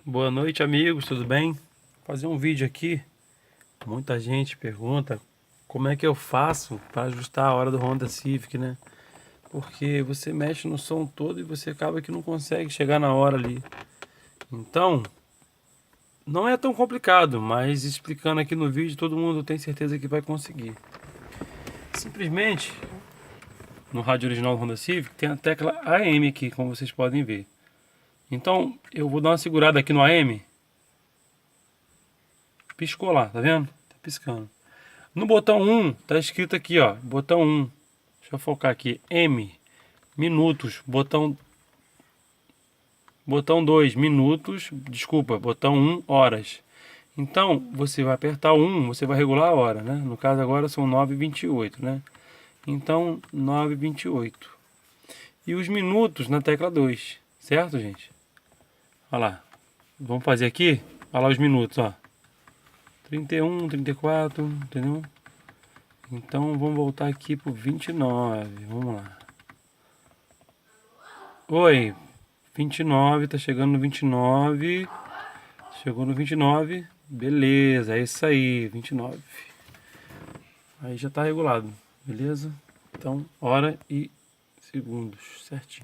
Boa noite, amigos, tudo bem? Vou fazer um vídeo aqui. Muita gente pergunta como é que eu faço para ajustar a hora do Honda Civic, né? Porque você mexe no som todo e você acaba que não consegue chegar na hora ali. Então, não é tão complicado, mas explicando aqui no vídeo, todo mundo tem certeza que vai conseguir. Simplesmente, no rádio original do Honda Civic, tem a tecla AM aqui, como vocês podem ver. Então, eu vou dar uma segurada aqui no AM. Piscou lá, tá vendo? Tá piscando. No botão 1, tá escrito aqui, ó, botão 1. Deixa eu focar aqui, M, minutos, botão 2, minutos, desculpa, botão 1, horas. Então, você vai apertar o 1, você vai regular a hora, né? No caso agora são 9h28, né? Então, 9h28. E os minutos na tecla 2, certo, gente? Olha lá. Vamos fazer aqui, olha lá os minutos, ó. 31, 34, entendeu? Então vamos voltar aqui pro 29, vamos lá. Oi, 29, tá chegando no 29. Chegou no 29, beleza, é isso aí, 29. Aí já tá regulado, beleza? Então, hora e segundos, certinho.